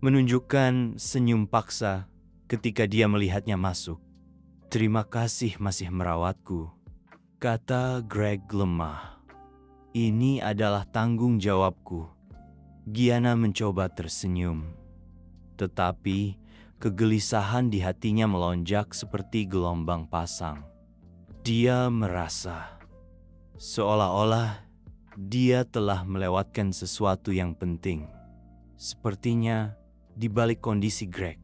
menunjukkan senyum paksa ketika dia melihatnya masuk. "Terima kasih masih merawatku," kata Greg lemah. "Ini adalah tanggung jawabku." Gianna mencoba tersenyum, tetapi kegelisahan di hatinya melonjak seperti gelombang pasang. Dia merasa seolah-olah dia telah melewatkan sesuatu yang penting. Sepertinya di balik kondisi Greg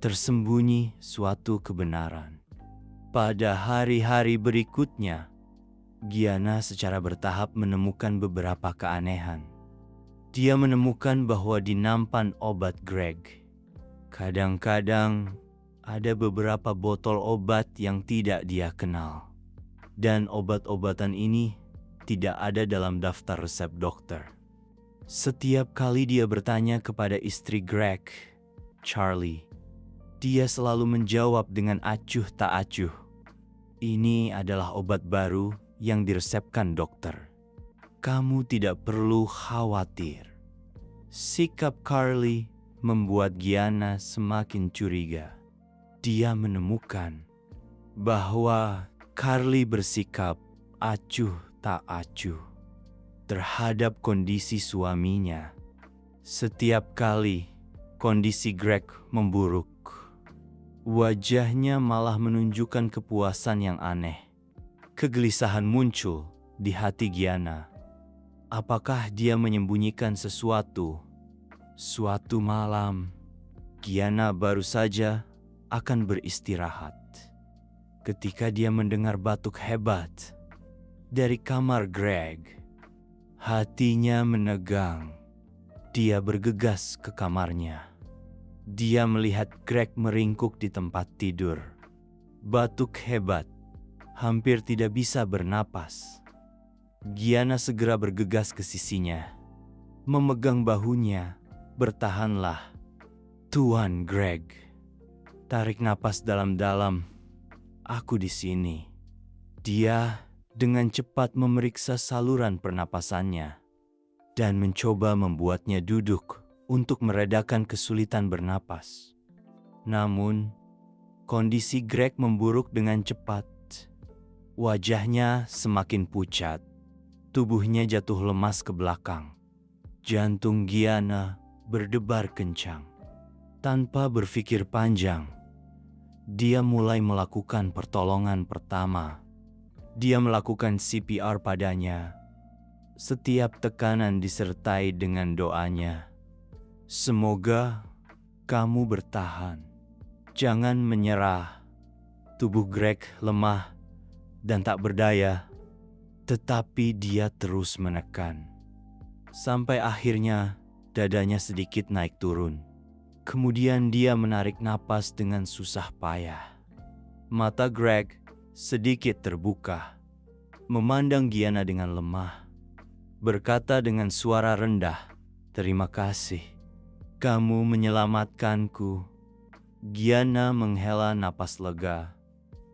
tersembunyi suatu kebenaran. Pada hari-hari berikutnya, Gianna secara bertahap menemukan beberapa keanehan. Dia menemukan bahwa di nampan obat Greg, kadang-kadang ada beberapa botol obat yang tidak dia kenal. Dan obat-obatan ini tidak ada dalam daftar resep dokter. Setiap kali dia bertanya kepada istri Greg, Charlie, dia selalu menjawab dengan acuh tak acuh, "Ini adalah obat baru yang diresepkan dokter. Kamu tidak perlu khawatir." Sikap Carly membuat Gianna semakin curiga. Dia menemukan bahwa Carly bersikap acuh tak acuh terhadap kondisi suaminya. Setiap kali kondisi Greg memburuk, wajahnya malah menunjukkan kepuasan yang aneh. Kegelisahan muncul di hati Gianna. Apakah dia menyembunyikan sesuatu? Suatu malam, Gianna baru saja akan beristirahat ketika dia mendengar batuk hebat dari kamar Greg. Hatinya menegang. Dia bergegas ke kamarnya. Dia melihat Greg meringkuk di tempat tidur. Batuk hebat, hampir tidak bisa bernapas. Gianna segera bergegas ke sisinya, memegang bahunya. "Bertahanlah, Tuan Greg. Tarik napas dalam-dalam. Aku di sini." Dia dengan cepat memeriksa saluran pernapasannya dan mencoba membuatnya duduk untuk meredakan kesulitan bernapas. Namun, kondisi Greg memburuk dengan cepat. Wajahnya semakin pucat. Tubuhnya jatuh lemas ke belakang. Jantung Gianna berdebar kencang. Tanpa berpikir panjang, dia mulai melakukan pertolongan pertama. Dia melakukan CPR padanya. Setiap tekanan disertai dengan doanya. "Semoga kamu bertahan. Jangan menyerah." Tubuh Greg lemah dan tak berdaya, tetapi dia terus menekan. Sampai akhirnya dadanya sedikit naik turun. Kemudian dia menarik napas dengan susah payah. Mata Greg sedikit terbuka, memandang Gianna dengan lemah. Berkata dengan suara rendah, "Terima kasih. Kamu menyelamatkanku." Gianna menghela napas lega.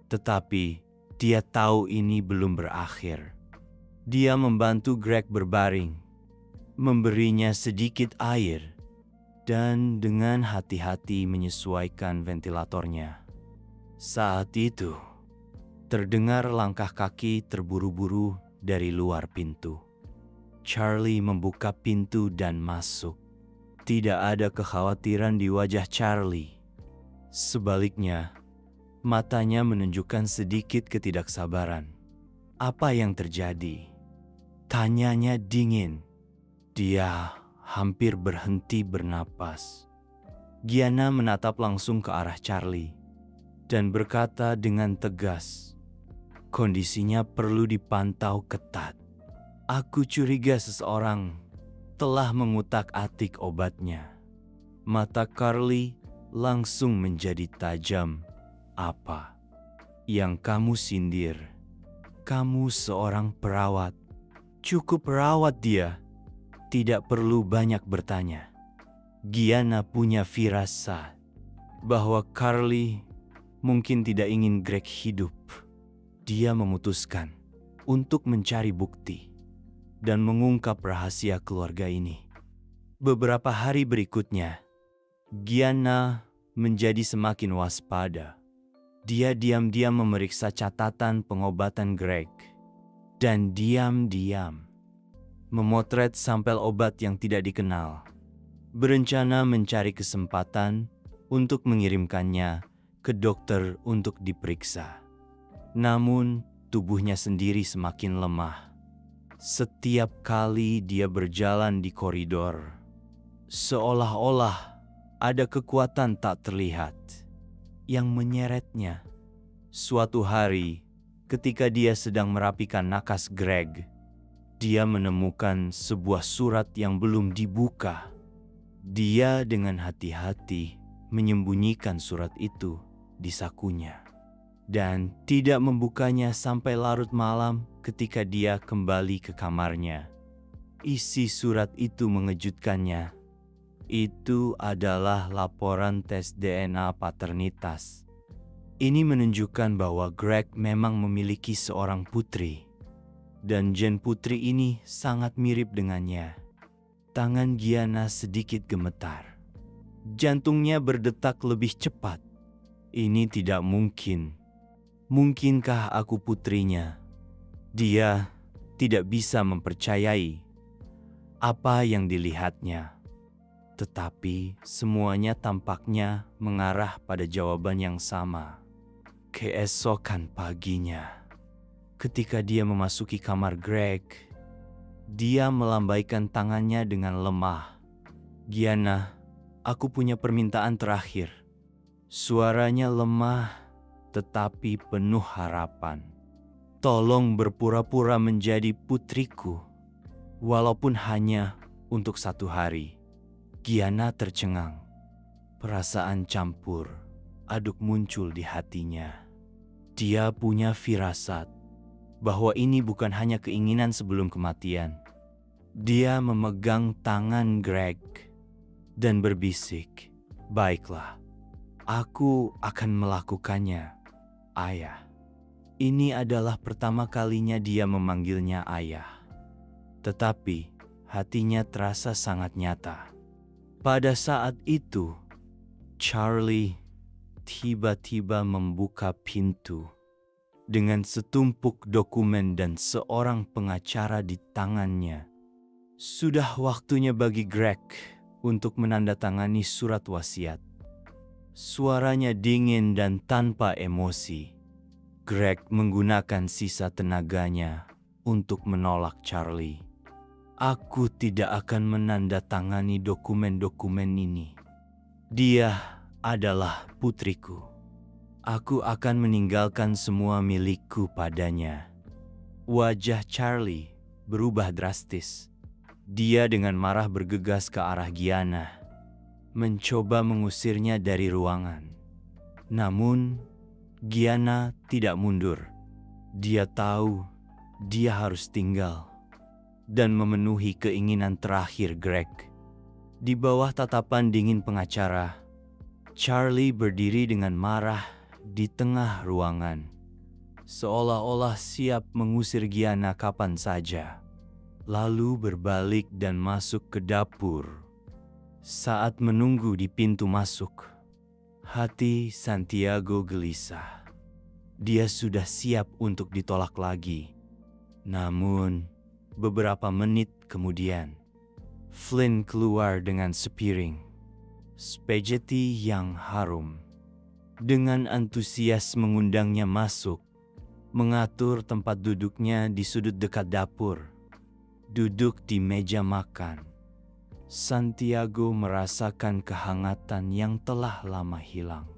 Tetapi dia tahu ini belum berakhir. Dia membantu Greg berbaring, memberinya sedikit air, dan dengan hati-hati menyesuaikan ventilatornya. Saat itu, terdengar langkah kaki terburu-buru dari luar pintu. Charlie membuka pintu dan masuk. Tidak ada kekhawatiran di wajah Charlie. Sebaliknya, matanya menunjukkan sedikit ketidaksabaran. "Apa yang terjadi?" tanyanya dingin. Dia hampir berhenti bernapas. Gianna menatap langsung ke arah Charlie dan berkata dengan tegas, "Kondisinya perlu dipantau ketat. Aku curiga seseorang telah mengutak-atik obatnya." Mata Carly langsung menjadi tajam. "Apa yang kamu sindir? Kamu seorang perawat. Cukup rawat dia. Tidak perlu banyak bertanya." Gianna punya firasat bahwa Carly mungkin tidak ingin Greg hidup. Dia memutuskan untuk mencari bukti dan mengungkap rahasia keluarga ini. Beberapa hari berikutnya, Gianna menjadi semakin waspada. Dia diam-diam memeriksa catatan pengobatan Greg dan diam-diam memotret sampel obat yang tidak dikenal. Berencana mencari kesempatan untuk mengirimkannya ke dokter untuk diperiksa. Namun, tubuhnya sendiri semakin lemah. Setiap kali dia berjalan di koridor, seolah-olah ada kekuatan tak terlihat yang menyeretnya. Suatu hari, ketika dia sedang merapikan nakas Greg, dia menemukan sebuah surat yang belum dibuka. Dia dengan hati-hati menyembunyikan surat itu di sakunya dan tidak membukanya sampai larut malam ketika dia kembali ke kamarnya. Isi surat itu mengejutkannya. Itu adalah laporan tes DNA paternitas. Ini menunjukkan bahwa Greg memang memiliki seorang putri, dan gen putri ini sangat mirip dengannya. Tangan Gianna sedikit gemetar. Jantungnya berdetak lebih cepat. Ini tidak mungkin. Mungkinkah aku putrinya? Dia tidak bisa mempercayai apa yang dilihatnya. Tetapi semuanya tampaknya mengarah pada jawaban yang sama. Keesokan paginya, ketika dia memasuki kamar Greg, dia melambaikan tangannya dengan lemah. Gianna, aku punya permintaan terakhir. Suaranya lemah tetapi penuh harapan. Tolong berpura-pura menjadi putriku, walaupun hanya untuk 1 hari. Gianna tercengang. Perasaan campur aduk muncul di hatinya. Dia punya firasat bahwa ini bukan hanya keinginan sebelum kematian. Dia memegang tangan Greg dan berbisik, "Baiklah, aku akan melakukannya, Ayah." Ini adalah pertama kalinya dia memanggilnya ayah. Tetapi hatinya terasa sangat nyata. Pada saat itu, Charlie tiba-tiba membuka pintu dengan setumpuk dokumen dan seorang pengacara di tangannya. Sudah waktunya bagi Greg untuk menandatangani surat wasiat. Suaranya dingin dan tanpa emosi. Greg menggunakan sisa tenaganya untuk menolak Charlie. "Aku tidak akan menandatangani dokumen-dokumen ini. Dia adalah putriku. Aku akan meninggalkan semua milikku padanya." Wajah Charlie berubah drastis. Dia dengan marah bergegas ke arah Gianna, mencoba mengusirnya dari ruangan. Namun, Gianna tidak mundur. Dia tahu dia harus tinggal dan memenuhi keinginan terakhir Greg. Di bawah tatapan dingin pengacara, Charlie berdiri dengan marah di tengah ruangan, seolah-olah siap mengusir Gianna kapan saja. Lalu berbalik dan masuk ke dapur. Saat menunggu di pintu masuk, hati Santiago gelisah. Dia sudah siap untuk ditolak lagi. Namun, beberapa menit kemudian, Flynn keluar dengan sepiring spaghetti yang harum. Dengan antusias mengundangnya masuk, mengatur tempat duduknya di sudut dekat dapur. Duduk di meja makan, Santiago merasakan kehangatan yang telah lama hilang.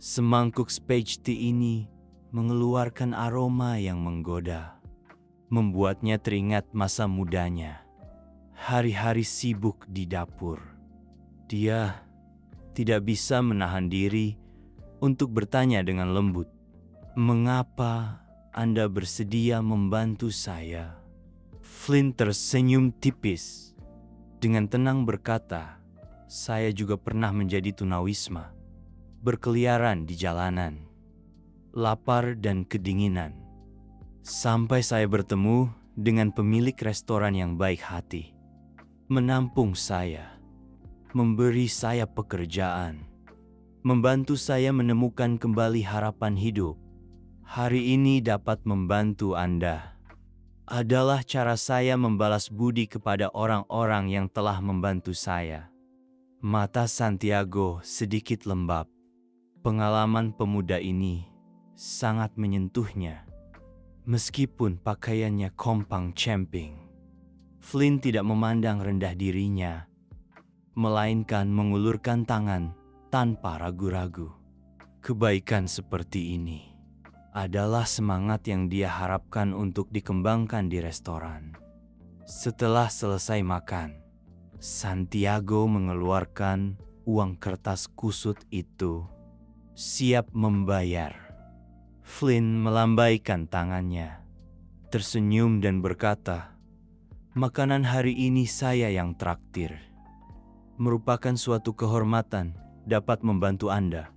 Semangkuk spaghetti ini mengeluarkan aroma yang menggoda, membuatnya teringat masa mudanya, hari-hari sibuk di dapur. Dia tidak bisa menahan diri untuk bertanya dengan lembut, "Mengapa Anda bersedia membantu saya?" Flynn tersenyum tipis. Dengan tenang berkata, "Saya juga pernah menjadi tunawisma, berkeliaran di jalanan, lapar dan kedinginan, sampai saya bertemu dengan pemilik restoran yang baik hati, menampung saya. memberi saya pekerjaan, membantu saya menemukan kembali harapan hidup. Hari ini dapat membantu Anda adalah cara saya membalas budi kepada orang-orang yang telah membantu saya. Mata Santiago sedikit lembab. Pengalaman pemuda ini sangat menyentuhnya. Meskipun pakaiannya compang-camping, Flynn tidak memandang rendah dirinya, melainkan mengulurkan tangan tanpa ragu-ragu. Kebaikan seperti ini adalah semangat yang dia harapkan untuk dikembangkan di restoran. Setelah selesai makan, Santiago mengeluarkan uang kertas kusut itu, siap membayar. Flynn melambaikan tangannya, tersenyum dan berkata, "Makanan hari ini saya yang traktir. Merupakan suatu kehormatan dapat membantu Anda."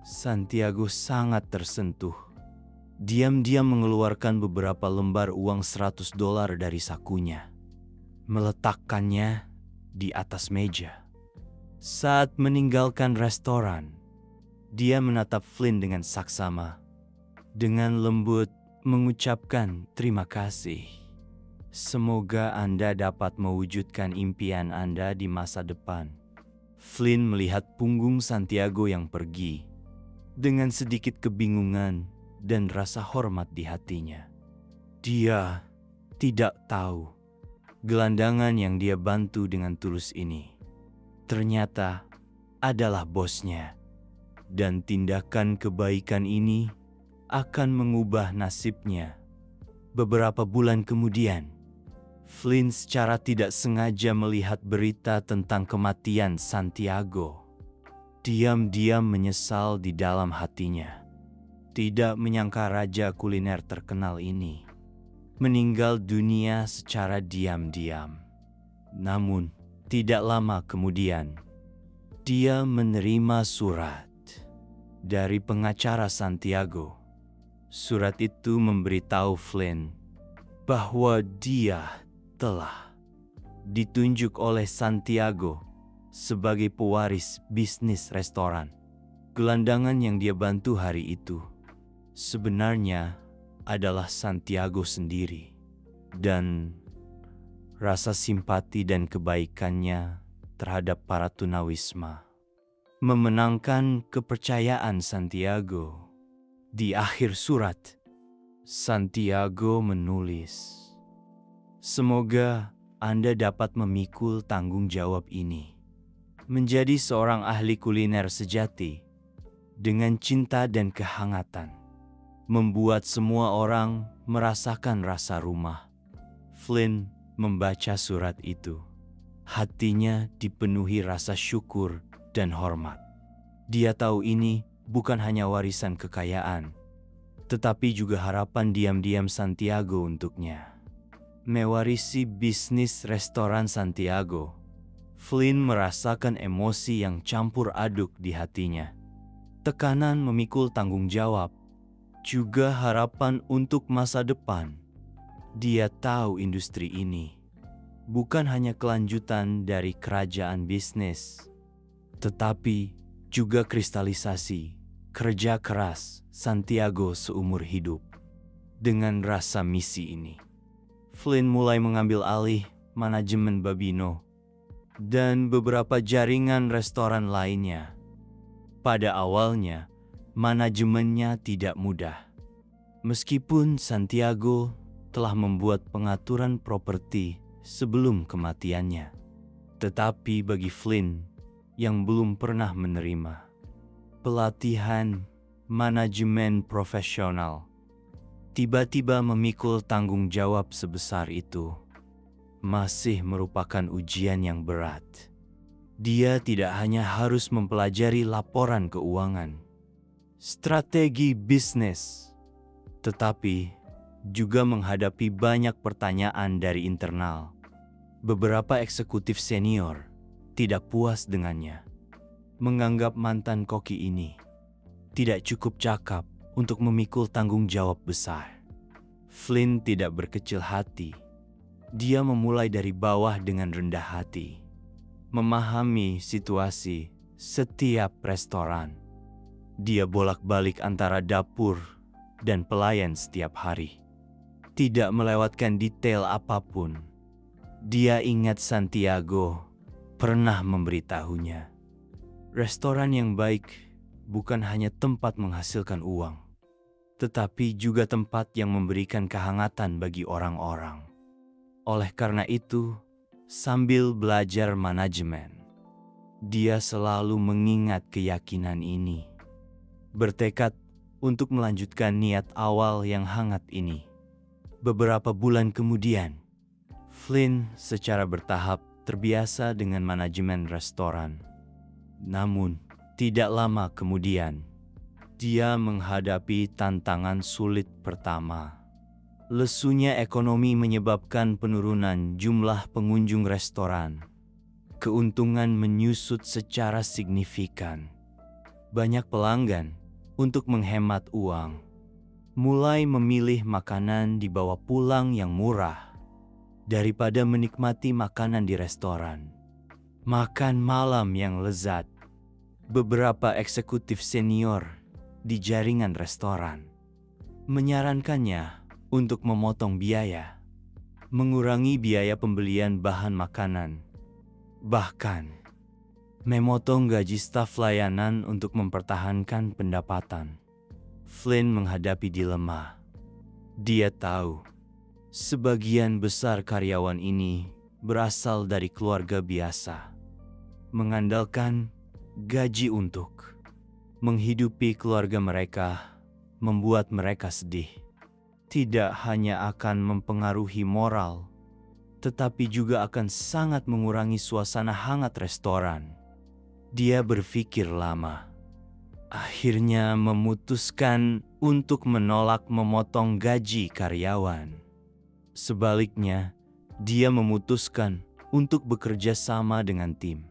Santiago sangat tersentuh. Diam-diam mengeluarkan beberapa lembar uang $100 dari sakunya, meletakkannya di atas meja. Saat meninggalkan restoran, dia menatap Flynn dengan saksama, dengan lembut mengucapkan terima kasih. Semoga Anda dapat mewujudkan impian Anda di masa depan. Flynn melihat punggung Santiago yang pergi, dengan sedikit kebingungan dan rasa hormat di hatinya. Dia tidak tahu gelandangan yang dia bantu dengan tulus ini ternyata adalah bosnya, dan tindakan kebaikan ini akan mengubah nasibnya. Beberapa bulan kemudian, Flynn secara tidak sengaja melihat berita tentang kematian Santiago. Diam-diam menyesal di dalam hatinya. Tidak menyangka raja kuliner terkenal ini meninggal dunia secara diam-diam. Namun, tidak lama kemudian, dia menerima surat dari pengacara Santiago. Surat itu memberitahu Flynn bahwa dia telah ditunjuk oleh Santiago sebagai pewaris bisnis restoran. Gelandangan yang dia bantu hari itu sebenarnya adalah Santiago sendiri, dan rasa simpati dan kebaikannya terhadap para tunawisma memenangkan kepercayaan Santiago. Di akhir surat, Santiago menulis, "Semoga Anda dapat memikul tanggung jawab ini, menjadi seorang ahli kuliner sejati dengan cinta dan kehangatan, membuat semua orang merasakan rasa rumah." Flynn membaca surat itu. Hatinya dipenuhi rasa syukur dan hormat. Dia tahu ini bukan hanya warisan kekayaan, tetapi juga harapan diam-diam Santiago untuknya. Mewarisi bisnis restoran Santiago, Flynn merasakan emosi yang campur aduk di hatinya. Tekanan memikul tanggung jawab, juga harapan untuk masa depan. Dia tahu industri ini bukan hanya kelanjutan dari kerajaan bisnis, tetapi juga kristalisasi kerja keras Santiago seumur hidup. Dengan rasa misi ini, Flynn mulai mengambil alih manajemen Babino dan beberapa jaringan restoran lainnya. Pada awalnya, manajemennya tidak mudah. Meskipun Santiago telah membuat pengaturan properti sebelum kematiannya, tetapi bagi Flynn yang belum pernah menerima pelatihan manajemen profesional, tiba-tiba memikul tanggung jawab sebesar itu masih merupakan ujian yang berat. Dia tidak hanya harus mempelajari laporan keuangan, strategi bisnis, tetapi juga menghadapi banyak pertanyaan dari internal. Beberapa eksekutif senior tidak puas dengannya, menganggap mantan koki ini tidak cukup cakap untuk memikul tanggung jawab besar. Flynn tidak berkecil hati. Dia memulai dari bawah dengan rendah hati. memahami situasi setiap restoran. Dia bolak-balik antara dapur dan pelayan setiap hari. Tidak melewatkan detail apapun. Dia ingat Santiago pernah memberitahunya. Restoran yang baik bukan hanya tempat menghasilkan uang, tetapi juga tempat yang memberikan kehangatan bagi orang-orang. Oleh karena itu, sambil belajar manajemen, dia selalu mengingat keyakinan ini. Bertekad untuk melanjutkan niat awal yang hangat ini. Beberapa bulan kemudian, Flynn secara bertahap terbiasa dengan manajemen restoran. Namun, tidak lama kemudian, dia menghadapi tantangan sulit pertama. Lesunya ekonomi menyebabkan penurunan jumlah pengunjung restoran. Keuntungan menyusut secara signifikan. Banyak pelanggan, untuk menghemat uang, mulai memilih makanan dibawa pulang yang murah daripada menikmati makanan di restoran. Makan malam yang lezat. Beberapa eksekutif senior di jaringan restoran menyarankannya untuk memotong biaya, mengurangi biaya pembelian bahan makanan, bahkan memotong gaji staf layanan untuk mempertahankan pendapatan. Flynn menghadapi dilema. Dia tahu sebagian besar karyawan ini berasal dari keluarga biasa, mengandalkan gaji untuk menghidupi keluarga mereka, membuat mereka sedih. Tidak hanya akan mempengaruhi moral, tetapi juga akan sangat mengurangi suasana hangat restoran. Dia berpikir lama. Akhirnya memutuskan untuk menolak memotong gaji karyawan. Sebaliknya, dia memutuskan untuk bekerja sama dengan tim,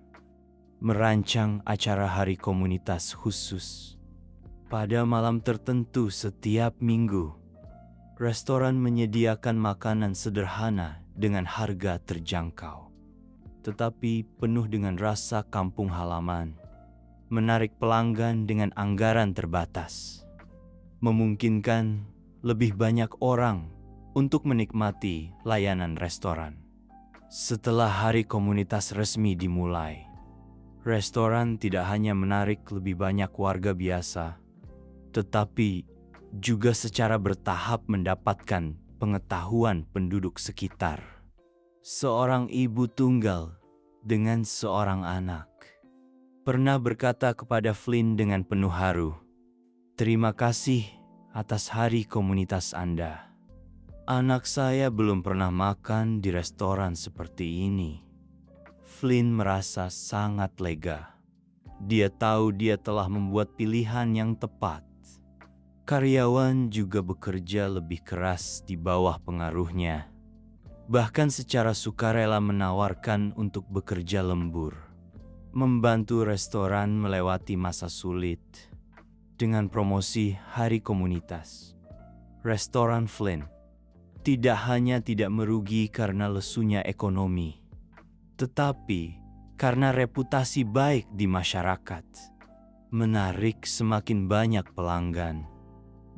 merancang acara hari komunitas khusus. Pada malam tertentu setiap minggu, restoran menyediakan makanan sederhana dengan harga terjangkau, tetapi penuh dengan rasa kampung halaman, menarik pelanggan dengan anggaran terbatas, memungkinkan lebih banyak orang untuk menikmati layanan restoran. Setelah hari komunitas resmi dimulai, restoran tidak hanya menarik lebih banyak warga biasa, tetapi juga secara bertahap mendapatkan pengetahuan penduduk sekitar. Seorang ibu tunggal dengan seorang anak pernah berkata kepada Flynn dengan penuh haru, "Terima kasih atas hari komunitas Anda. Anak saya belum pernah makan di restoran seperti ini." Flynn merasa sangat lega. Dia tahu dia telah membuat pilihan yang tepat. Karyawan juga bekerja lebih keras di bawah pengaruhnya, bahkan secara sukarela menawarkan untuk bekerja lembur, membantu restoran melewati masa sulit. Dengan promosi hari komunitas, restoran Flynn tidak hanya tidak merugi karena lesunya ekonomi, tetapi karena reputasi baik di masyarakat, menarik semakin banyak pelanggan.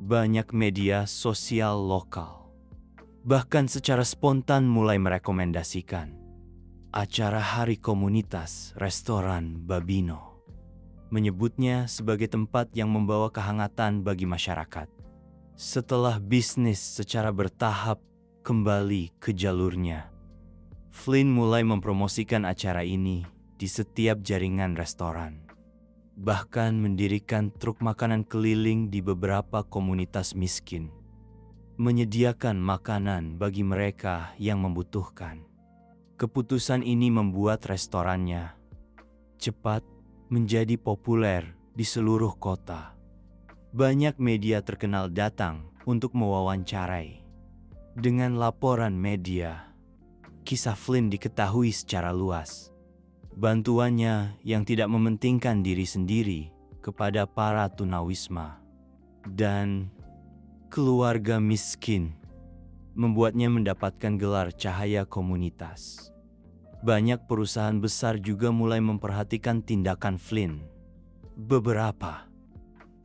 Banyak media sosial lokal bahkan secara spontan mulai merekomendasikan acara hari komunitas restoran Babino, menyebutnya sebagai tempat yang membawa kehangatan bagi masyarakat. Setelah bisnis secara bertahap kembali ke jalurnya, Flynn mulai mempromosikan acara ini di setiap jaringan restoran. Bahkan mendirikan truk makanan keliling di beberapa komunitas miskin, menyediakan makanan bagi mereka yang membutuhkan. Keputusan ini membuat restorannya cepat menjadi populer di seluruh kota. Banyak media terkenal datang untuk mewawancarai. Dengan laporan media, kisah Flynn diketahui secara luas. Bantuannya yang tidak mementingkan diri sendiri kepada para tunawisma dan keluarga miskin membuatnya mendapatkan gelar cahaya komunitas. Banyak perusahaan besar juga mulai memperhatikan tindakan Flynn. Beberapa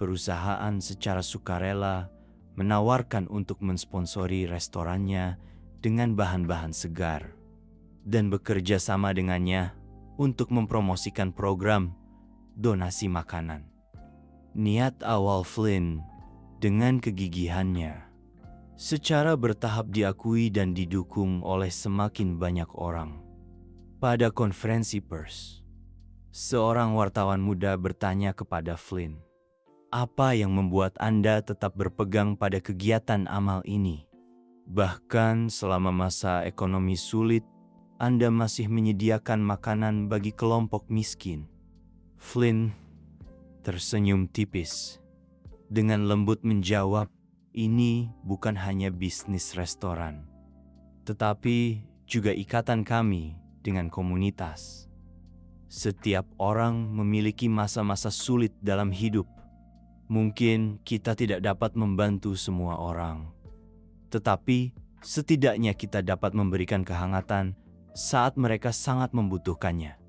perusahaan secara sukarela menawarkan untuk mensponsori restorannya dengan bahan-bahan segar dan bekerja sama dengannya untuk mempromosikan program donasi makanan. Niat awal Flynn dengan kegigihannya secara bertahap diakui dan didukung oleh semakin banyak orang. Pada konferensi pers, seorang wartawan muda bertanya kepada Flynn, "Apa yang membuat Anda tetap berpegang pada kegiatan amal ini? Bahkan selama masa ekonomi sulit, Anda masih menyediakan makanan bagi kelompok miskin." Flynn tersenyum tipis. Dengan lembut menjawab, "Ini bukan hanya bisnis restoran, tetapi juga ikatan kami dengan komunitas. Setiap orang memiliki masa-masa sulit dalam hidup. Mungkin kita tidak dapat membantu semua orang, tetapi setidaknya kita dapat memberikan kehangatan saat mereka sangat membutuhkannya."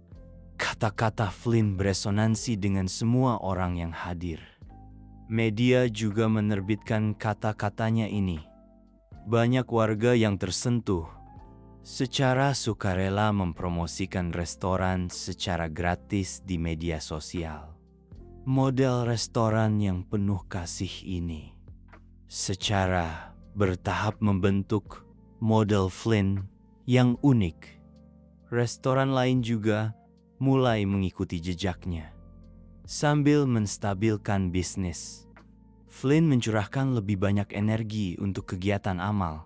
Kata-kata Flynn beresonansi dengan semua orang yang hadir. Media juga menerbitkan kata-katanya ini. Banyak warga yang tersentuh secara sukarela mempromosikan restoran secara gratis di media sosial. Model restoran yang penuh kasih ini secara bertahap membentuk model Flynn yang unik. Restoran lain juga mulai mengikuti jejaknya. Sambil menstabilkan bisnis, Flynn mencurahkan lebih banyak energi untuk kegiatan amal.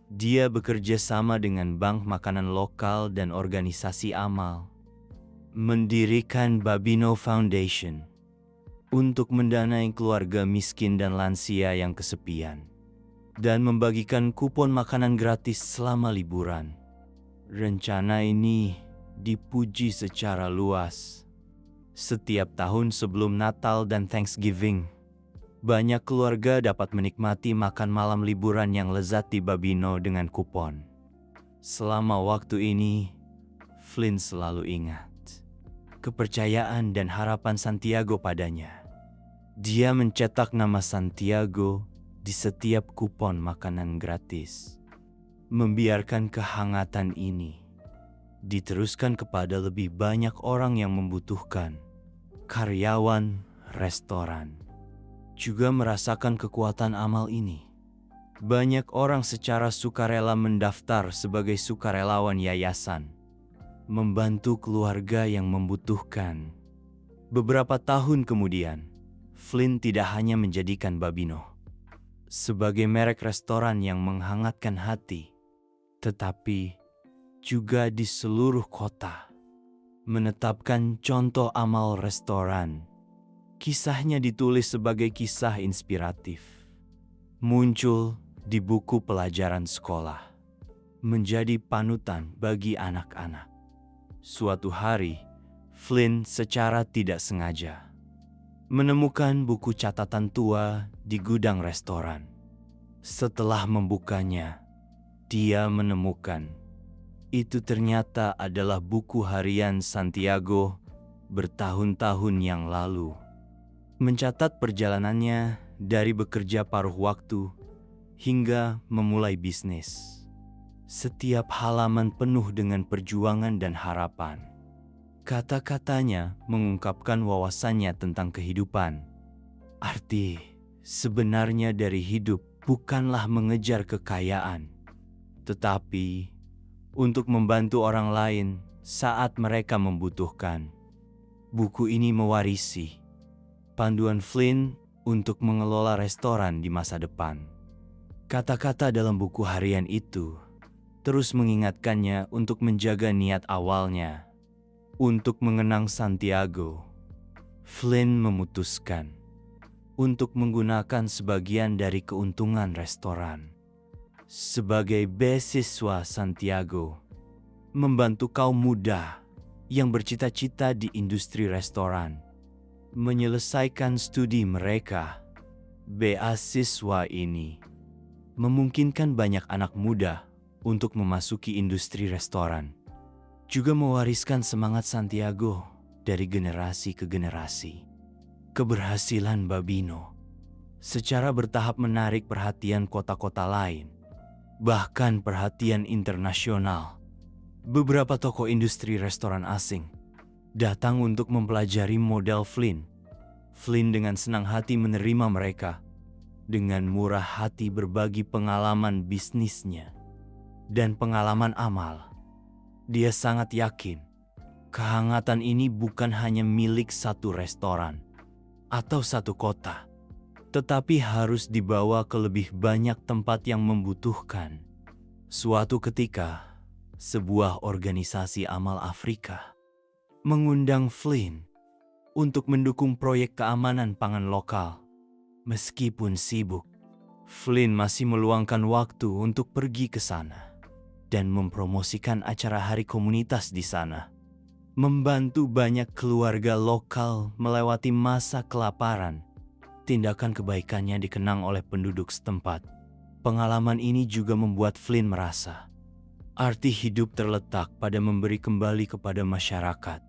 Dia bekerja sama dengan bank makanan lokal dan organisasi amal, mendirikan Babino Foundation untuk mendanai keluarga miskin dan lansia yang kesepian, dan membagikan kupon makanan gratis selama liburan. Rencana ini dipuji secara luas. Setiap tahun sebelum Natal dan Thanksgiving, banyak keluarga dapat menikmati makan malam liburan yang lezat di Babino dengan kupon. Selama waktu ini, Flynn selalu ingat kepercayaan dan harapan Santiago padanya. Dia mencetak nama Santiago di setiap kupon makanan gratis, membiarkan kehangatan ini diteruskan kepada lebih banyak orang yang membutuhkan. Karyawan restoran juga merasakan kekuatan amal ini. Banyak orang secara sukarela mendaftar sebagai sukarelawan yayasan, membantu keluarga yang membutuhkan. Beberapa tahun kemudian, Flynn tidak hanya menjadikan Babino sebagai merek restoran yang menghangatkan hati, tetapi juga di seluruh kota menetapkan contoh amal restoran. Kisahnya ditulis sebagai kisah inspiratif, muncul di buku pelajaran sekolah, menjadi panutan bagi anak-anak. Suatu hari, Flynn secara tidak sengaja menemukan buku catatan tua di gudang restoran. Setelah membukanya, dia menemukan itu ternyata adalah buku harian Santiago bertahun-tahun yang lalu. Mencatat perjalanannya dari bekerja paruh waktu hingga memulai bisnis. Setiap halaman penuh dengan perjuangan dan harapan. Kata-katanya mengungkapkan wawasannya tentang kehidupan. Arti sebenarnya dari hidup bukanlah mengejar kekayaan, tetapi untuk membantu orang lain saat mereka membutuhkan. Buku ini mewarisi panduan Flynn untuk mengelola restoran di masa depan. Kata-kata dalam buku harian itu terus mengingatkannya untuk menjaga niat awalnya. Untuk mengenang Santiago, Flynn memutuskan untuk menggunakan sebagian dari keuntungan restoran sebagai beasiswa Santiago, membantu kaum muda yang bercita-cita di industri restoran menyelesaikan studi mereka. Beasiswa ini memungkinkan banyak anak muda untuk memasuki industri restoran. juga mewariskan semangat Santiago dari generasi ke generasi. Keberhasilan Babino secara bertahap menarik perhatian kota-kota lain, bahkan perhatian internasional. Beberapa toko industri restoran asing datang untuk mempelajari model Flynn. Flynn dengan senang hati menerima mereka, dengan murah hati berbagi pengalaman bisnisnya dan pengalaman amal. Dia sangat yakin kehangatan ini bukan hanya milik satu restoran atau satu kota, tetapi harus dibawa ke lebih banyak tempat yang membutuhkan. Suatu ketika, sebuah organisasi amal Afrika mengundang Flynn untuk mendukung proyek keamanan pangan lokal. Meskipun sibuk, Flynn masih meluangkan waktu untuk pergi ke sana dan mempromosikan acara hari komunitas di sana. Membantu banyak keluarga lokal melewati masa kelaparan. Tindakan kebaikannya dikenang oleh penduduk setempat. Pengalaman ini juga membuat Flynn merasa arti hidup terletak pada memberi kembali kepada masyarakat.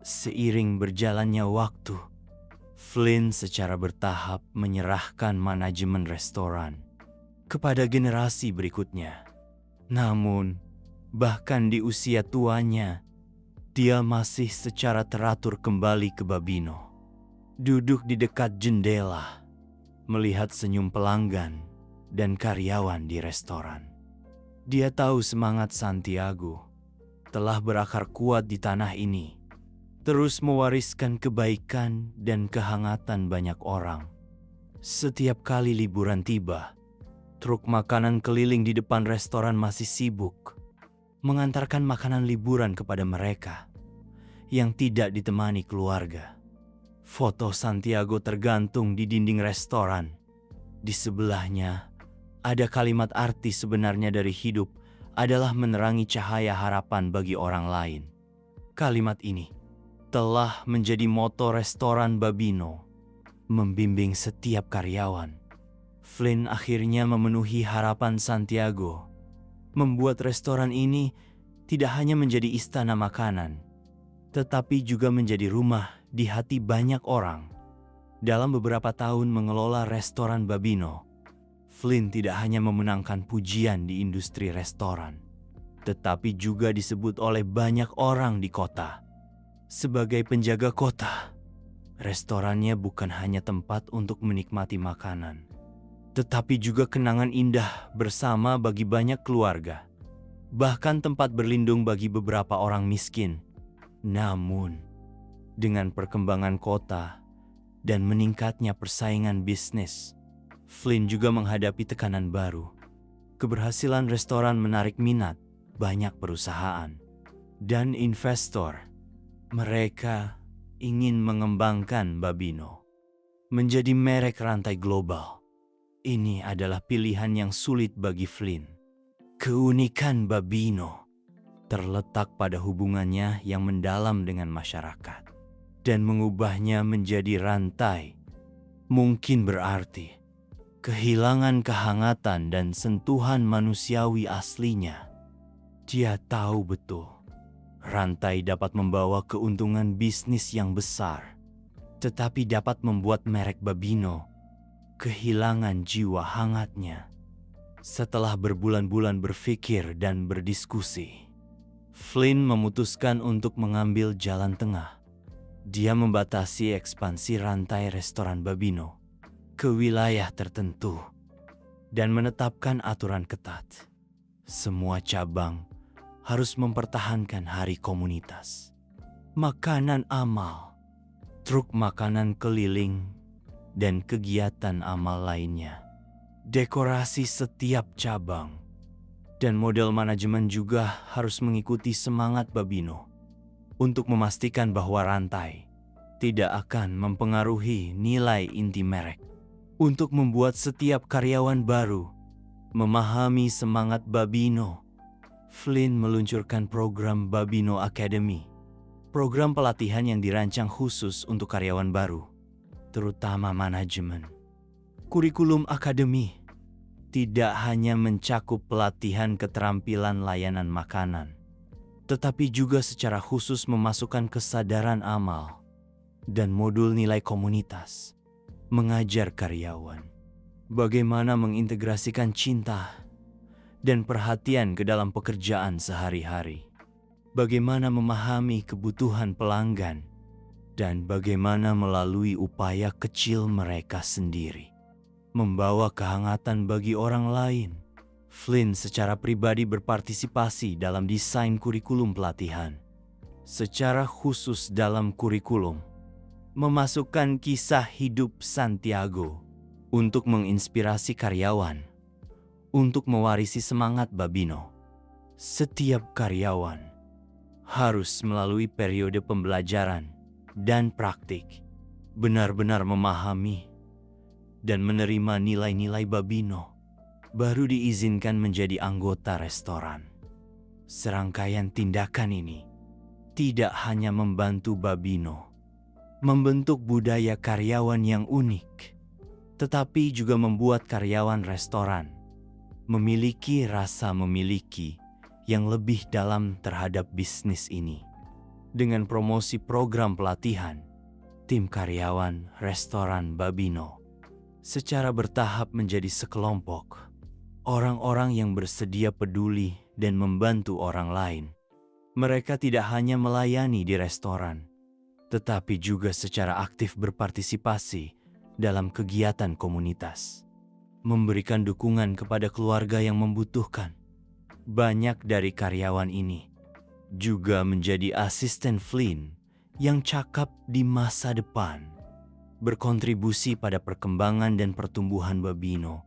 Seiring berjalannya waktu, Flynn secara bertahap menyerahkan manajemen restoran kepada generasi berikutnya. Namun, bahkan di usia tuanya, dia masih secara teratur kembali ke Babino. Duduk di dekat jendela, melihat senyum pelanggan dan karyawan di restoran. Dia tahu semangat Santiago telah berakar kuat di tanah ini, terus mewariskan kebaikan dan kehangatan banyak orang. Setiap kali liburan tiba, truk makanan keliling di depan restoran masih sibuk, mengantarkan makanan liburan kepada mereka yang tidak ditemani keluarga. Foto Santiago tergantung di dinding restoran. Di sebelahnya, ada kalimat arti sebenarnya dari hidup adalah menerangi cahaya harapan bagi orang lain. Kalimat ini telah menjadi moto restoran Babino, membimbing setiap karyawan. Flynn akhirnya memenuhi harapan Santiago, membuat restoran ini tidak hanya menjadi istana makanan, tetapi juga menjadi rumah di hati banyak orang. Dalam beberapa tahun mengelola restoran Babino, Flynn tidak hanya memenangkan pujian di industri restoran, tetapi juga disebut oleh banyak orang di kota sebagai penjaga kota. Restorannya bukan hanya tempat untuk menikmati makanan, tetapi juga kenangan indah bersama bagi banyak keluarga, bahkan tempat berlindung bagi beberapa orang miskin. Namun, dengan perkembangan kota dan meningkatnya persaingan bisnis, Flynn juga menghadapi tekanan baru. Keberhasilan restoran menarik minat banyak perusahaan dan investor. Mereka ingin mengembangkan Babino menjadi merek rantai global. Ini adalah pilihan yang sulit bagi Flynn. Keunikan Babino terletak pada hubungannya yang mendalam dengan masyarakat dan mengubahnya menjadi rantai. Mungkin berarti kehilangan kehangatan dan sentuhan manusiawi aslinya. Dia tahu betul rantai dapat membawa keuntungan bisnis yang besar, tetapi dapat membuat merek Babino kehilangan jiwa hangatnya. Setelah berbulan-bulan berpikir dan berdiskusi, Flynn memutuskan untuk mengambil jalan tengah. Dia membatasi ekspansi rantai restoran Babino ke wilayah tertentu dan menetapkan aturan ketat. Semua cabang harus mempertahankan hari komunitas, makanan amal, truk makanan keliling, dan kegiatan amal lainnya. Dekorasi setiap cabang dan model manajemen juga harus mengikuti semangat Babino untuk memastikan bahwa rantai tidak akan mempengaruhi nilai inti merek. Untuk membuat setiap karyawan baru memahami semangat Babino, Flynn meluncurkan program Babino Academy, program pelatihan yang dirancang khusus untuk karyawan baru, terutama manajemen. Kurikulum akademi tidak hanya mencakup pelatihan keterampilan layanan makanan, tetapi juga secara khusus memasukkan kesadaran amal dan modul nilai komunitas, mengajar karyawan bagaimana mengintegrasikan cinta dan perhatian ke dalam pekerjaan sehari-hari, bagaimana memahami kebutuhan pelanggan, dan bagaimana melalui upaya kecil mereka sendiri membawa kehangatan bagi orang lain. Flynn secara pribadi berpartisipasi dalam desain kurikulum pelatihan, secara khusus dalam kurikulum, memasukkan kisah hidup Santiago untuk menginspirasi karyawan, untuk mewarisi semangat Babino. Setiap karyawan harus melalui periode pembelajaran dan praktik, benar-benar memahami dan menerima nilai-nilai Babino, baru diizinkan menjadi anggota restoran. Serangkaian tindakan ini tidak hanya membantu Babino membentuk budaya karyawan yang unik, tetapi juga membuat karyawan restoran memiliki rasa memiliki yang lebih dalam terhadap bisnis ini. Dengan promosi program pelatihan, tim karyawan restoran Babino secara bertahap menjadi sekelompok orang-orang yang bersedia peduli dan membantu orang lain. Mereka tidak hanya melayani di restoran, tetapi juga secara aktif berpartisipasi dalam kegiatan komunitas, memberikan dukungan kepada keluarga yang membutuhkan. Banyak dari karyawan ini juga menjadi asisten Flynn yang cakap di masa depan, berkontribusi pada perkembangan dan pertumbuhan Babino,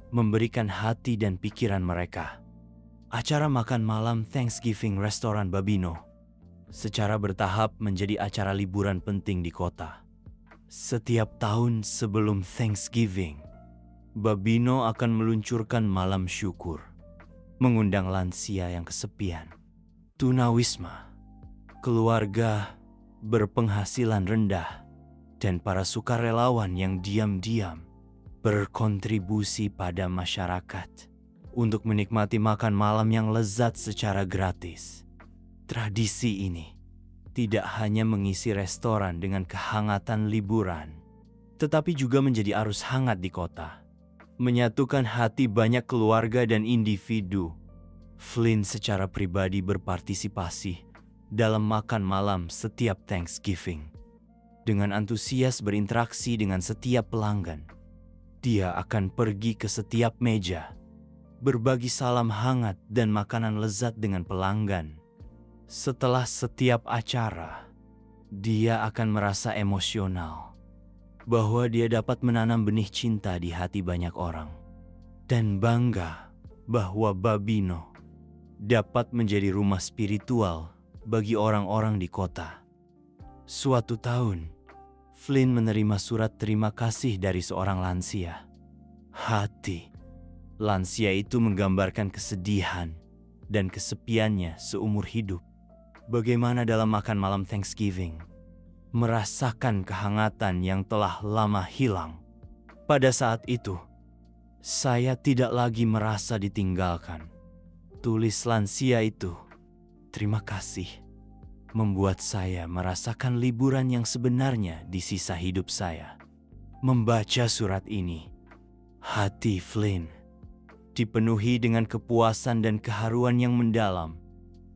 memberikan hati dan pikiran mereka. Acara makan malam Thanksgiving restoran Babino secara bertahap menjadi acara liburan penting di kota. Setiap tahun sebelum Thanksgiving, Babino akan meluncurkan malam syukur, mengundang lansia yang kesepian, tunawisma, keluarga berpenghasilan rendah, dan para sukarelawan yang diam-diam berkontribusi pada masyarakat untuk menikmati makan malam yang lezat secara gratis. Tradisi ini tidak hanya mengisi restoran dengan kehangatan liburan, tetapi juga menjadi arus hangat di kota, menyatukan hati banyak keluarga dan individu. Flynn secara pribadi berpartisipasi dalam makan malam setiap Thanksgiving. Dengan antusias berinteraksi dengan setiap pelanggan, dia akan pergi ke setiap meja, berbagi salam hangat dan makanan lezat dengan pelanggan. Setelah setiap acara, dia akan merasa emosional bahwa dia dapat menanam benih cinta di hati banyak orang, dan bangga bahwa Babino dapat menjadi rumah spiritual bagi orang-orang di kota. Suatu tahun, Flynn menerima surat terima kasih dari seorang lansia. Hati lansia itu menggambarkan kesedihan dan kesepiannya seumur hidup. Bagaimana dalam makan malam Thanksgiving, merasakan kehangatan yang telah lama hilang. Pada saat itu, saya tidak lagi merasa ditinggalkan. Tulis lansia itu, terima kasih, membuat saya merasakan liburan yang sebenarnya di sisa hidup saya. Membaca surat ini, hati Flynn dipenuhi dengan kepuasan dan keharuan yang mendalam.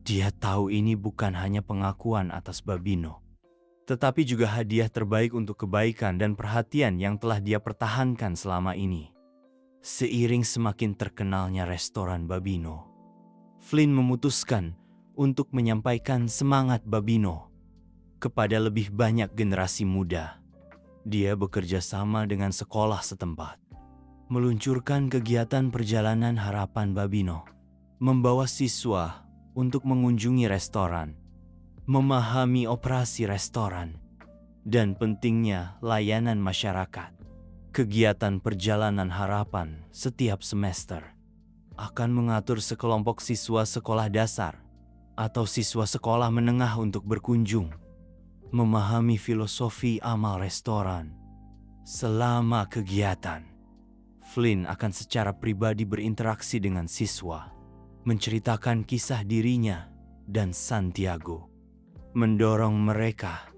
Dia tahu ini bukan hanya pengakuan atas Babino, tetapi juga hadiah terbaik untuk kebaikan dan perhatian yang telah dia pertahankan selama ini. Seiring semakin terkenalnya restoran Babino, Flynn memutuskan untuk menyampaikan semangat Babino kepada lebih banyak generasi muda. Dia bekerja sama dengan sekolah setempat, meluncurkan kegiatan perjalanan harapan Babino, membawa siswa untuk mengunjungi restoran, memahami operasi restoran, dan pentingnya layanan masyarakat. Kegiatan perjalanan harapan setiap semester akan mengatur sekelompok siswa sekolah dasar atau siswa sekolah menengah untuk berkunjung, memahami filosofi amal restoran. Selama kegiatan, Flynn akan secara pribadi berinteraksi dengan siswa, menceritakan kisah dirinya dan Santiago, mendorong mereka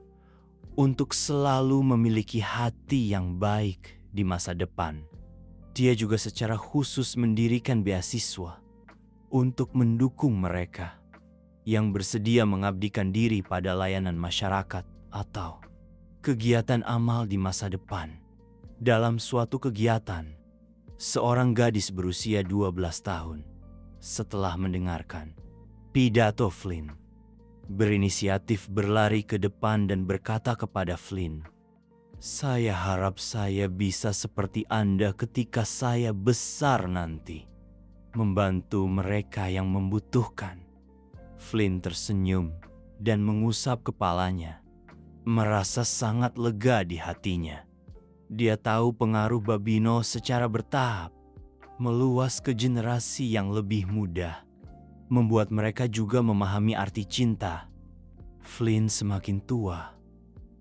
untuk selalu memiliki hati yang baik di masa depan. Dia juga secara khusus mendirikan beasiswa untuk mendukung mereka yang bersedia mengabdikan diri pada layanan masyarakat atau kegiatan amal di masa depan. Dalam suatu kegiatan, seorang gadis berusia 12 tahun setelah mendengarkan pidato Flynn, berinisiatif berlari ke depan dan berkata kepada Flynn, "Saya harap saya bisa seperti Anda ketika saya besar nanti, membantu mereka yang membutuhkan." Flynn tersenyum dan mengusap kepalanya, merasa sangat lega di hatinya. Dia tahu pengaruh Babino secara bertahap meluas ke generasi yang lebih muda, membuat mereka juga memahami arti cinta. Flynn semakin tua,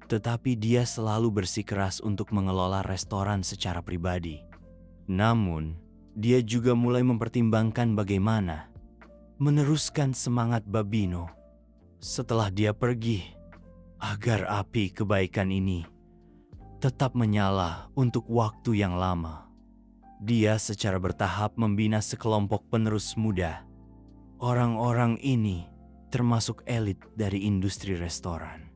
tetapi dia selalu bersikeras untuk mengelola restoran secara pribadi. Namun, dia juga mulai mempertimbangkan bagaimana meneruskan semangat Babino setelah dia pergi, agar api kebaikan ini tetap menyala untuk waktu yang lama. Dia secara bertahap membina sekelompok penerus muda. Orang-orang ini termasuk elit dari industri restoran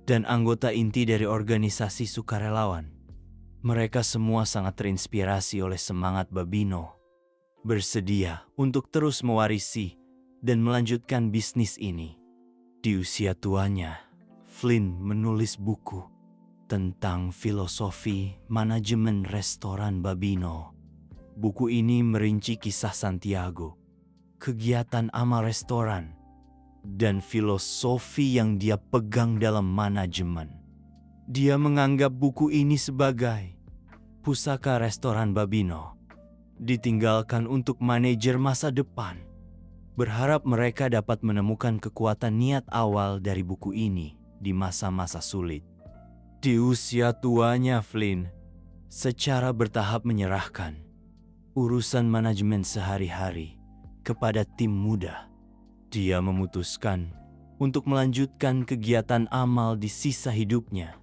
dan anggota inti dari organisasi sukarelawan. Mereka semua sangat terinspirasi oleh semangat Babino, bersedia untuk terus mewarisi dan melanjutkan bisnis ini. Di usia tuanya, Flynn menulis buku tentang filosofi manajemen restoran Babino. Buku ini merinci kisah Santiago, kegiatan amal restoran, dan filosofi yang dia pegang dalam manajemen. Dia menganggap buku ini sebagai pusaka restoran Babino, ditinggalkan untuk manajer masa depan. Berharap mereka dapat menemukan kekuatan niat awal dari buku ini di masa-masa sulit. Di usia tuanya, Flynn secara bertahap menyerahkan urusan manajemen sehari-hari kepada tim muda. Dia memutuskan untuk melanjutkan kegiatan amal di sisa hidupnya.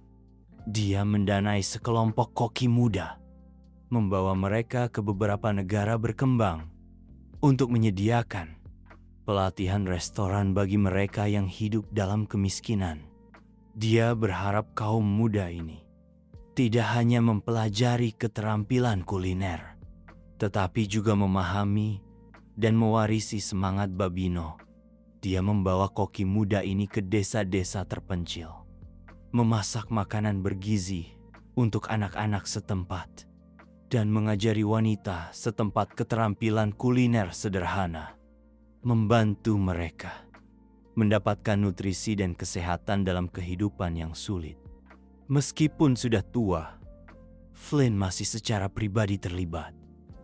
Dia mendanai sekelompok koki muda, membawa mereka ke beberapa negara berkembang untuk menyediakan pelatihan restoran bagi mereka yang hidup dalam kemiskinan. Dia berharap kaum muda ini tidak hanya mempelajari keterampilan kuliner, tetapi juga memahami dan mewarisi semangat Babino. Dia membawa koki muda ini ke desa-desa terpencil, memasak makanan bergizi untuk anak-anak setempat, dan mengajari wanita setempat keterampilan kuliner sederhana, membantu mereka mendapatkan nutrisi dan kesehatan dalam kehidupan yang sulit. Meskipun sudah tua, Flynn masih secara pribadi terlibat,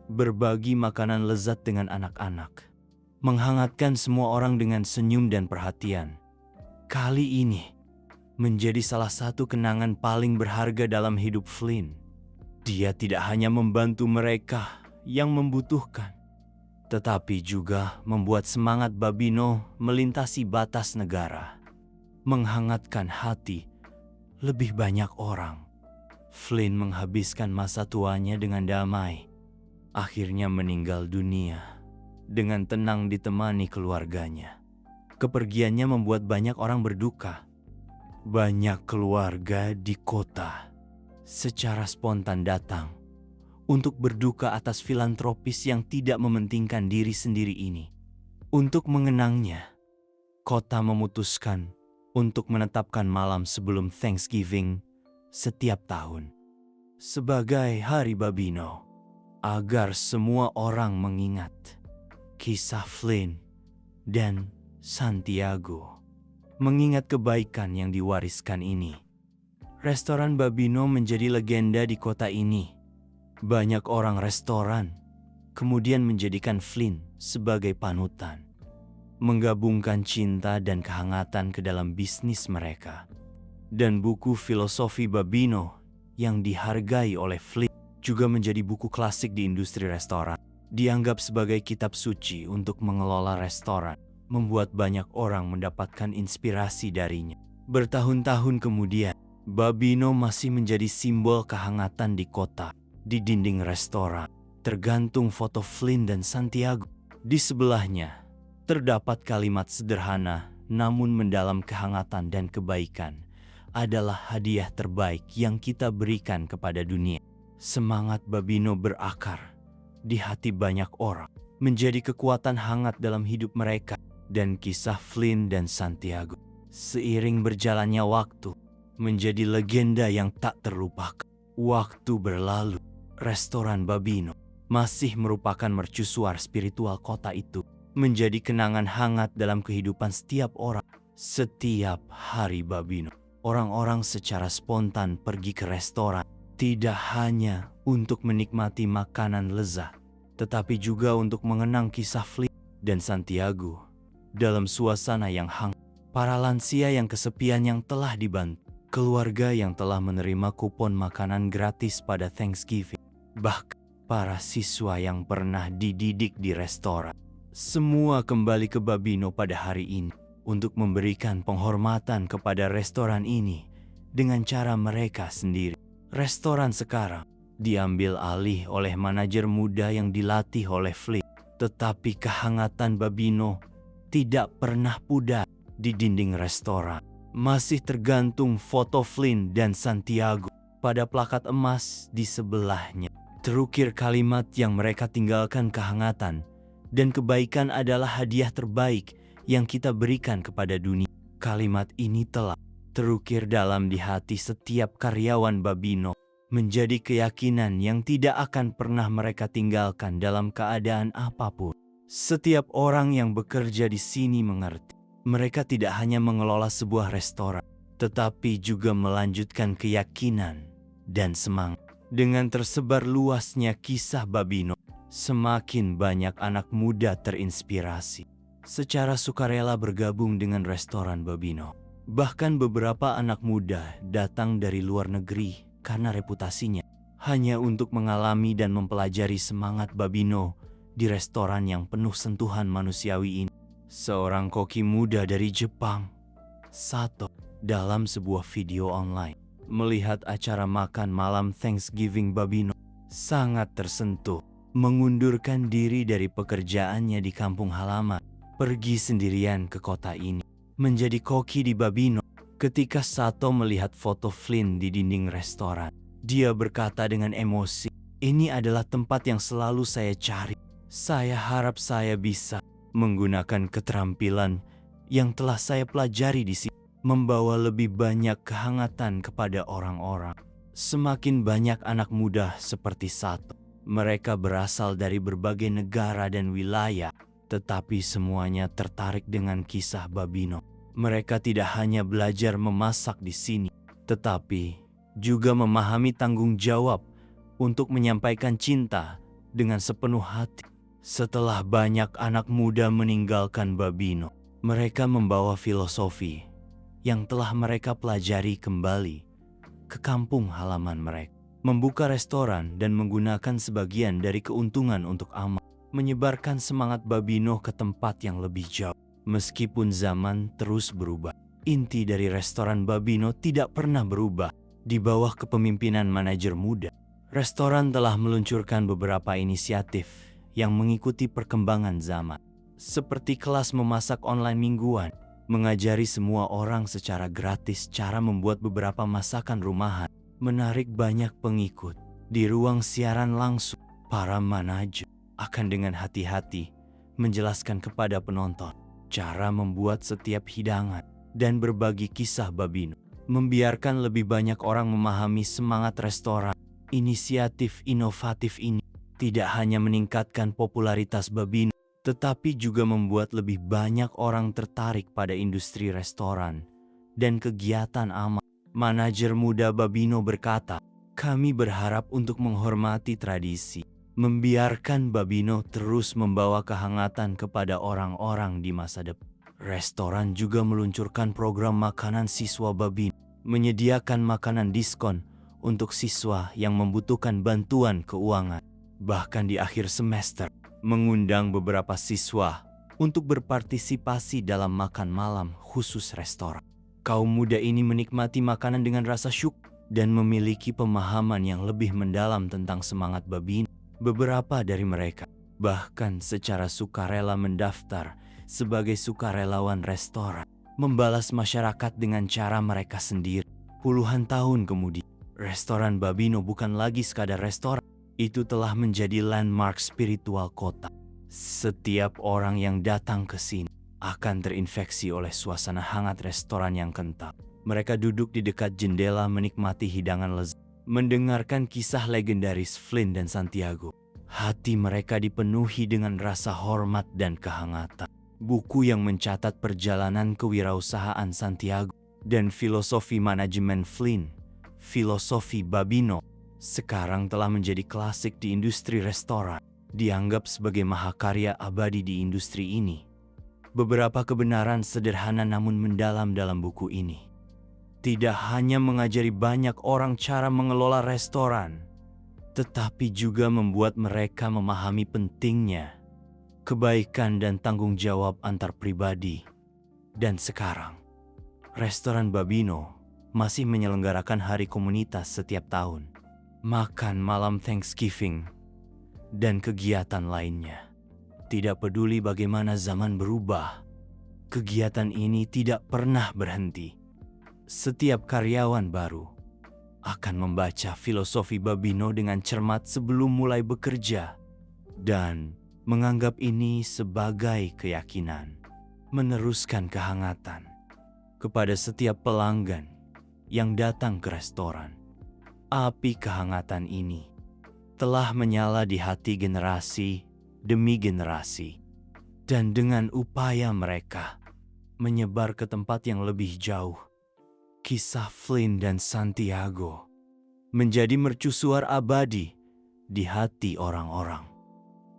berbagi makanan lezat dengan anak-anak, menghangatkan semua orang dengan senyum dan perhatian. Kali ini menjadi salah satu kenangan paling berharga dalam hidup Flynn. Dia tidak hanya membantu mereka yang membutuhkan, tetapi juga membuat semangat Babino melintasi batas negara, menghangatkan hati lebih banyak orang. Flynn menghabiskan masa tuanya dengan damai, akhirnya meninggal dunia dengan tenang ditemani keluarganya. Kepergiannya membuat banyak orang berduka. Banyak keluarga di kota secara spontan datang untuk berduka atas filantropis yang tidak mementingkan diri sendiri ini. Untuk mengenangnya, kota memutuskan untuk menetapkan malam sebelum Thanksgiving setiap tahun sebagai Hari Babino, agar semua orang mengingat kisah Flynn dan Santiago, mengingat kebaikan yang diwariskan ini. Restoran Babino menjadi legenda di kota ini. Banyak orang restoran kemudian menjadikan Flynn sebagai panutan, menggabungkan cinta dan kehangatan ke dalam bisnis mereka. Dan buku filosofi Babino yang dihargai oleh Flynn juga menjadi buku klasik di industri restoran. Dianggap sebagai kitab suci untuk mengelola restoran. membuat banyak orang mendapatkan inspirasi darinya. Bertahun-tahun kemudian, Babino masih menjadi simbol kehangatan di kota. Di dinding restoran, tergantung foto Flynn dan Santiago. Di sebelahnya, terdapat kalimat sederhana namun mendalam: kehangatan dan kebaikan adalah hadiah terbaik yang kita berikan kepada dunia. Semangat Babino berakar di hati banyak orang, menjadi kekuatan hangat dalam hidup mereka. Dan kisah Flynn dan Santiago, seiring berjalannya waktu, menjadi legenda yang tak terlupakan. Waktu berlalu, restoran Babino masih merupakan mercusuar spiritual kota itu, menjadi kenangan hangat dalam kehidupan setiap orang. Setiap hari Babino, orang-orang secara spontan pergi ke restoran, tidak hanya untuk menikmati makanan lezat, tetapi juga untuk mengenang kisah Flynn dan Santiago dalam suasana yang hangat. Para lansia yang kesepian yang telah dibantu, keluarga yang telah menerima kupon makanan gratis pada Thanksgiving, bahkan para siswa yang pernah dididik di restoran, semua kembali ke Babino pada hari ini untuk memberikan penghormatan kepada restoran ini dengan cara mereka sendiri. Restoran sekarang diambil alih oleh manajer muda yang dilatih oleh Flynn, tetapi kehangatan Babino tidak pernah pudar. Di dinding restoran masih tergantung foto Flynn dan Santiago. Pada plakat emas di sebelahnya terukir kalimat yang mereka tinggalkan: kehangatan dan kebaikan adalah hadiah terbaik yang kita berikan kepada dunia. Kalimat ini telah terukir dalam di hati setiap karyawan Babino, menjadi keyakinan yang tidak akan pernah mereka tinggalkan dalam keadaan apapun. Setiap orang yang bekerja di sini mengerti, mereka tidak hanya mengelola sebuah restoran, tetapi juga melanjutkan keyakinan dan semangat. Dengan tersebar luasnya kisah Babino, semakin banyak anak muda terinspirasi, secara sukarela bergabung dengan restoran Babino. Bahkan beberapa anak muda datang dari luar negeri karena reputasinya, hanya untuk mengalami dan mempelajari semangat Babino di restoran yang penuh sentuhan manusiawi ini. Seorang koki muda dari Jepang, Sato, dalam sebuah video online, melihat acara makan malam Thanksgiving Babino, sangat tersentuh, mengundurkan diri dari pekerjaannya di kampung halaman, pergi sendirian ke kota ini, menjadi koki di Babino. Ketika Sato melihat foto Flynn di dinding restoran, dia berkata dengan emosi, "Ini adalah tempat yang selalu saya cari. Saya harap saya bisa menggunakan keterampilan yang telah saya pelajari di sini, membawa lebih banyak kehangatan kepada orang-orang." Semakin banyak anak muda seperti Sato. Mereka berasal dari berbagai negara dan wilayah, tetapi semuanya tertarik dengan kisah Babino. Mereka tidak hanya belajar memasak di sini, tetapi juga memahami tanggung jawab untuk menyampaikan cinta dengan sepenuh hati. Setelah banyak anak muda meninggalkan Babino, mereka membawa filosofi yang telah mereka pelajari kembali ke kampung halaman mereka, membuka restoran dan menggunakan sebagian dari keuntungan untuk amal, menyebarkan semangat Babino ke tempat yang lebih jauh. Meskipun zaman terus berubah, inti dari restoran Babino tidak pernah berubah. Di bawah kepemimpinan manajer muda, restoran telah meluncurkan beberapa inisiatif yang mengikuti perkembangan zaman, seperti kelas memasak online mingguan, mengajari semua orang secara gratis cara membuat beberapa masakan rumahan, menarik banyak pengikut. Di ruang siaran langsung, para manajer akan dengan hati-hati menjelaskan kepada penonton cara membuat setiap hidangan dan berbagi kisah Babino, membiarkan lebih banyak orang memahami semangat restoran. Inisiatif inovatif ini tidak hanya meningkatkan popularitas Babino, tetapi juga membuat lebih banyak orang tertarik pada industri restoran dan kegiatan amal. Manajer muda Babino berkata, "Kami berharap untuk menghormati tradisi, membiarkan Babino terus membawa kehangatan kepada orang-orang di masa depan." Restoran juga meluncurkan program makanan siswa Babino, menyediakan makanan diskon untuk siswa yang membutuhkan bantuan keuangan. Bahkan di akhir semester, mengundang beberapa siswa untuk berpartisipasi dalam makan malam khusus restoran. Kaum muda ini menikmati makanan dengan rasa syukur dan memiliki pemahaman yang lebih mendalam tentang semangat Babino. Beberapa dari mereka bahkan secara sukarela mendaftar sebagai sukarelawan restoran, membalas masyarakat dengan cara mereka sendiri. Puluhan tahun kemudian, restoran Babino bukan lagi sekadar restoran. Itu telah menjadi landmark spiritual kota. Setiap orang yang datang ke sini akan terinfeksi oleh suasana hangat restoran yang kental. Mereka duduk di dekat jendela menikmati hidangan lezat, mendengarkan kisah legendaris Flynn dan Santiago. Hati mereka dipenuhi dengan rasa hormat dan kehangatan. Buku yang mencatat perjalanan kewirausahaan Santiago dan filosofi manajemen Flynn, filosofi Babino, sekarang telah menjadi klasik di industri restoran, dianggap sebagai mahakarya abadi di industri ini. Beberapa kebenaran sederhana namun mendalam dalam buku ini tidak hanya mengajari banyak orang cara mengelola restoran, tetapi juga membuat mereka memahami pentingnya kebaikan dan tanggung jawab antar pribadi. Dan sekarang, restoran Babino masih menyelenggarakan hari komunitas setiap tahun, makan malam Thanksgiving, dan kegiatan lainnya. Tidak peduli bagaimana zaman berubah, kegiatan ini tidak pernah berhenti. Setiap karyawan baru akan membaca filosofi Babino dengan cermat sebelum mulai bekerja dan menganggap ini sebagai keyakinan. Meneruskan kehangatan kepada setiap pelanggan yang datang ke restoran. Api kehangatan ini telah menyala di hati generasi demi generasi, dan dengan upaya mereka menyebar ke tempat yang lebih jauh, kisah Flynn dan Santiago menjadi mercusuar abadi di hati orang-orang,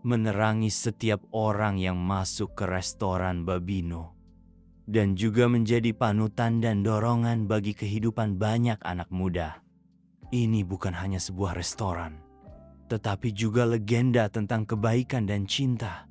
menerangi setiap orang yang masuk ke restoran Babino, dan juga menjadi panutan dan dorongan bagi kehidupan banyak anak muda. Ini bukan hanya sebuah restoran, tetapi juga legenda tentang kebaikan dan cinta